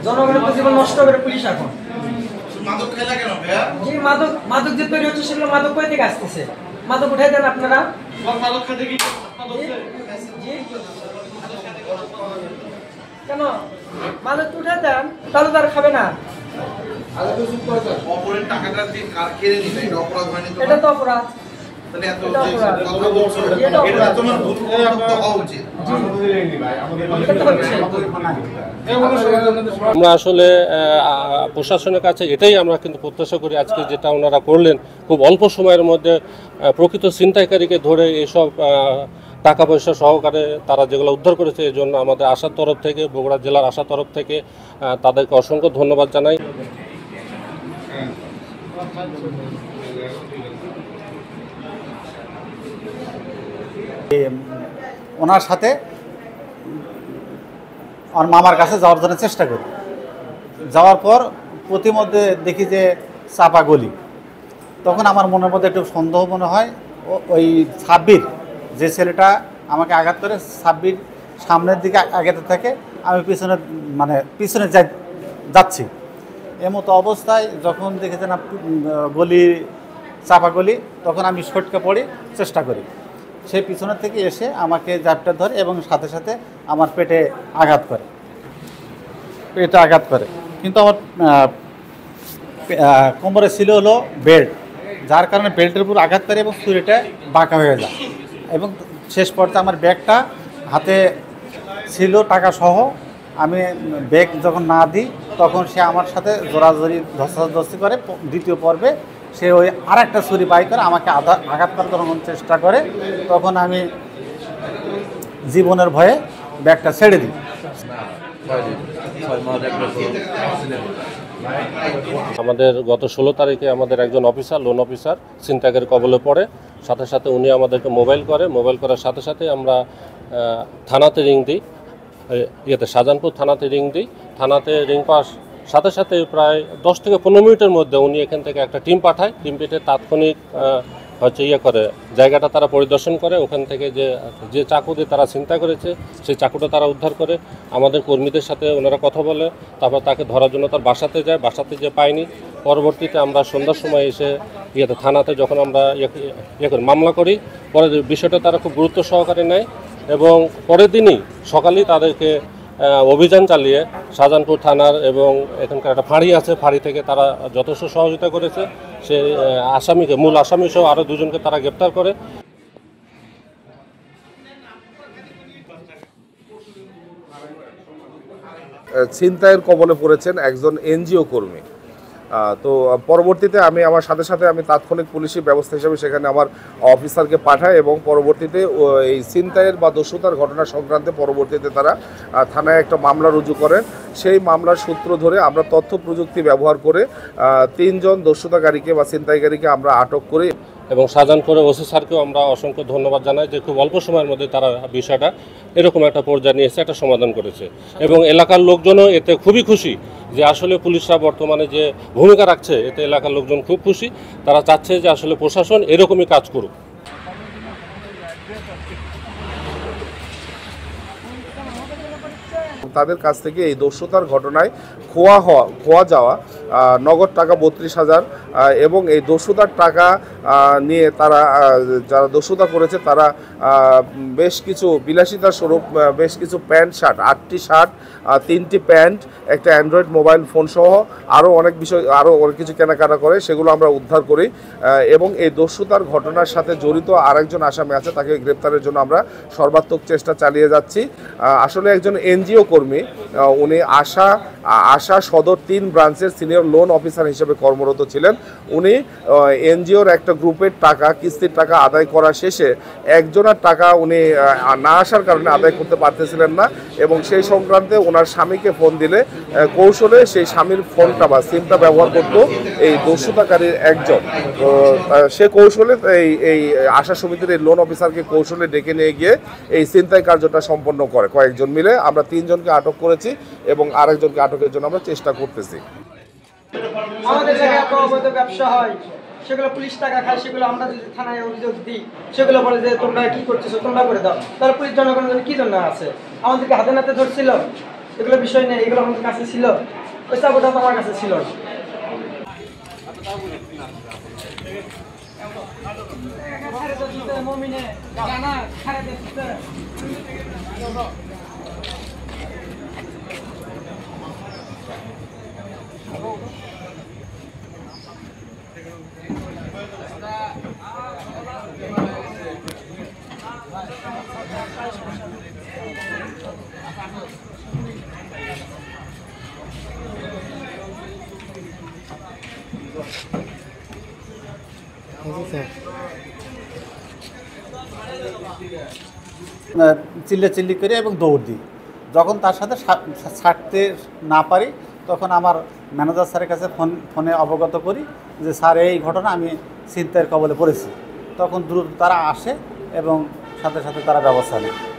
জনগণের তো জীবন নষ্ট করে পুলিশ এখন। মাদক খেলা কেন ভাইয়া? জি, মাদক যে তৈরি হচ্ছে সেগুলো মাদক কই থেকে আসতেছে? মাদক উঠাই দেন আপনারা। মাদক খেতে কি কেন মাদক উঠাই দেন, তাহলে তো আর খাবে না। অপরের টাকাটা দিয়ে কেড়ে নিবে, এটা অপরাধ হয়নি? এটা তো অপরাধ। তাহলে এত কথা বলছো, এটা তোমার ভুল হওয়া উচিত। আমরা আসলে প্রশাসনের কাছে এটাই আমরা কিন্তু প্রত্যাশা করি, আজকে যেটা ওনারা করলেন খুব অল্প সময়ের মধ্যে প্রকৃত ছিনতাইকারীকে ধরে এসব টাকা পয়সা সহকারে তারা যেগুলো উদ্ধার করেছে, এই জন্য আমাদের আশার তরফ থেকে, বগুড়া জেলার আশার তরফ থেকে তাদেরকে অসংখ্য ধন্যবাদ জানাই। ওনার সাথে আমার মামার কাছে যাওয়ার জন্য চেষ্টা করি। যাওয়ার পর প্রতিমধ্যে দেখি যে চাপা গলি। তখন আমার মনের মধ্যে একটু সন্দেহ মনে হয়, ওই সাব্বির যে ছেলেটা আমাকে আঘাত করে, সাব্বির সামনের দিকে আঘাতে থাকে, আমি পিছনে যাচ্ছি। এমতো অবস্থায় যখন দেখেছে না গলি চাপা গলি, তখন আমি সটকে পড়ি, চেষ্টা করি। সে পিছনের থেকে এসে আমাকে জাপটা ধরে এবং সাথে সাথে আমার পেটে আঘাত করে। কিন্তু আমার কোমরে ছিল হলো বেল্ট, যার কারণে বেল্টের উপর আঘাত করে এবং ছুরিটা বাঁকা হয়ে যায়। এবং শেষ পর্যায়ে আমার ব্যাগটা হাতে ছিল টাকা সহ। আমি ব্যাগ যখন না দিই তখন সে আমার সাথে জোরাজোরি ধস্তাধস্তি করে। দ্বিতীয় পর্বে সে ওই আর একটা ছুরি বাই করে আমাকে আঘাত করার যখন চেষ্টা করে, তখন আমি জীবনের ভয়ে ব্যাগটা ছেড়ে দিই। আমাদের গত 16 তারিখে আমাদের একজন অফিসার, লোন অফিসার ছিনতাইয়ের কবলে পড়ে। সাথে সাথে উনি আমাদেরকে মোবাইল করার সাথে সাথে আমরা থানাতে রিং দিই, শাহজাহানপুর থানাতে রিং দিই। থানাতে রিং পাওয়ার সাথে সাথে প্রায় 10 থেকে 15 মিনিটের মধ্যে উনি এখান থেকে একটা টিম পাঠায়। টিম পেটে তাৎক্ষণিক জায়গাটা তারা পরিদর্শন করে। ওখান থেকে যে চাকু দিয়ে তারা ছিনতাই করেছে সেই চাকুটা তারা উদ্ধার করে। আমাদের কর্মীদের সাথে ওনারা কথা বলে, তারপর তাকে ধরার জন্য তার বাসাতে যায়। বাসাতে যে পায়নি, পরবর্তীতে আমরা সন্ধ্যার সময় এসে থানাতে যখন আমরা মামলা করি, পরে বিষয়টা তারা খুব গুরুত্ব সহকারে নেয় এবং পরের দিনই সকালেই তাদেরকে অভিযান চালিয়ে শাহজাহানপুর থানার এবং এখানকার একটা ফাঁড়ি আছে, ফাঁড়ি থেকে তারা যথেষ্ট সহযোগিতা করেছে। সে মূল আসামি সহ আরও দুজনকে তারা গ্রেপ্তার করে। ছিনতাইয়ের কবলে পড়েছেন একজন এনজিও কর্মী। তো পরবর্তীতে আমি আমার সাথে সাথে আমি তাৎক্ষণিক পুলিশি ব্যবস্থা হিসেবে সেখানে আমার অফিসারকে পাঠাই এবং পরবর্তীতে এই ছিনতাইয়ের বা দস্যুতার ঘটনা সংক্রান্তে পরবর্তীতে তারা থানায় একটা মামলা রুজু করেন। সেই মামলার সূত্র ধরে আমরা তথ্য প্রযুক্তি ব্যবহার করে 3 জন দস্যুতাকারীকে বা ছিনতাইকারীকে আমরা আটক করি। এবং শাহজাহানপুরের ওসি স্যারকেও আমরা অসংখ্য ধন্যবাদ জানাই যে খুব অল্প সময়ের মধ্যে তারা বিষয়টা এরকম একটা পর্যায়ে নিয়ে এসে একটা সমাধান করেছে। এবং এলাকার লোকজনও এতে খুবই খুশি যে আসলে পুলিশরা বর্তমানে যে ভূমিকা রাখছে, এতে এলাকার লোকজন খুব খুশি। তারা চাচ্ছে যে আসলে প্রশাসন এরকমই কাজ করুক। তাদের কাছ থেকে এই দস্যুতার ঘটনায় খোয়া যাওয়া নগদ টাকা 32,000 এবং এই দস্যুতার টাকা নিয়ে তারা যারা দস্যুতা করেছে তারা বেশ কিছু বিলাসিতা স্বরূপ বেশ কিছু প্যান্ট শার্ট, 8টি শার্ট, 3টি প্যান্ট, একটা অ্যান্ড্রয়েড মোবাইল ফোন সহ আরও অনেক কিছু কেনাকাটা করে, সেগুলো আমরা উদ্ধার করি। এবং এই দস্যুতার ঘটনার সাথে জড়িত আরেকজন আসামি আছে, তাকে গ্রেপ্তারের জন্য আমরা সর্বাত্মক চেষ্টা চালিয়ে যাচ্ছি। আসলে একজন এনজিও কর্মী, উনি আশা সদর 3 ব্রাঞ্চের সিনিয়র লোন অফিসার হিসেবে কর্মরত ছিলেন। উনি এনজিওর একটা গ্রুপের টাকা, কিস্তির টাকা আদায় করা শেষে একজনের টাকা উনি না আসার কারণে আদায় করতে পারতেছিলেন না এবং সেই সংক্রান্তে ওনার স্বামীকে ফোন দিলে কৌশলে সেই স্বামীর ফোনটা বা সিমটা ব্যবহার করত এই দস্যুতাকারীর একজন। তো সে কৌশলে এই আশা সমিতির এই লোন অফিসারকে কৌশলে ডেকে নিয়ে গিয়ে এই ছিনতাই কার্যটা সম্পন্ন করে কয়েকজন মিলে। আমরা 3 জনকে আটক করেছি এবং আরেকজনকে আটকের জন্য আমরা চেষ্টা করতেছি। আমাদের জায়গায় অবৈধ ব্যবসা হয়, সেগুলো পুলিশ টাকা খায়, সেগুলো আমরা যদি থানায় অভিযোগ দিই, সেগুলো বলে যে তোমরা কি করতেছো, তোমরা করে দাও। তাহলে পুলিশ জনগণের জন্য কি জন্য আছে? আমাদেরকে হাতে নাতে ধরছিল, এগুলো বিষয় নেই, এগুলো আমার কাছে ছিল, ওই চাকুটা তো আমার কাছে ছিল না। চিল্লি করি এবং দৌড় দিই। যখন তার সাথে ছাড়তে না পারি তখন আমার ম্যানেজার স্যারের কাছে ফোনে অবগত করি যে স্যার এই ঘটনা, আমি ছিনতাইয়ের কবলে পড়েছি। তখন দ্রুত তারা আসে এবং সাথে সাথে তারা ব্যবস্থা নেয়।